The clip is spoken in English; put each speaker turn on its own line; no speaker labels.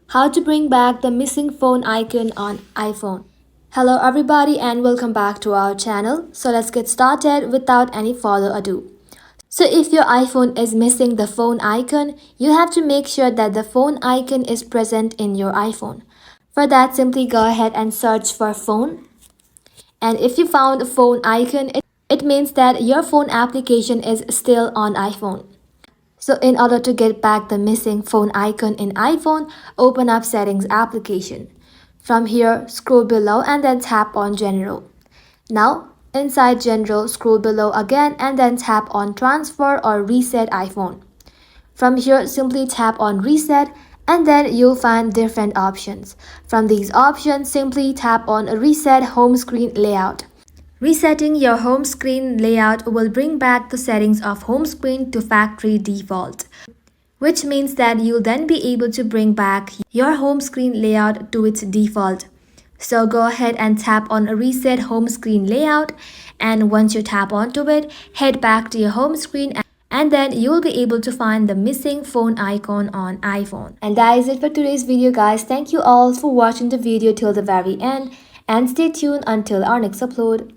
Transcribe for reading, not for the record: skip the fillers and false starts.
How to bring back the missing phone icon on iPhone. Hello everybody and welcome back to our channel. So let's get started without any further ado. So if your iPhone is missing the phone icon, you have to make sure that the phone icon is present in your iPhone. For that, simply go ahead and search for phone. And if you found a phone icon, it means that your phone application is still on iPhone. So in order to get back the missing phone icon in iPhone, open up Settings application. From here, scroll below and then tap on General. Now, inside General, scroll below again and then tap on Transfer or Reset iPhone. From here, simply tap on Reset and then you'll find different options. From these options, simply tap on Reset Home Screen Layout. Resetting your home screen layout will bring back the settings of home screen to factory default, which means that you'll then be able to bring back your home screen layout to its default. So go ahead and tap on Reset Home Screen Layout, and once you tap onto it, head back to your home screen and then you'll be able to find the missing phone icon on iPhone. And that is it for today's video, guys. Thank you all for watching the video till the very end and stay tuned until our next upload.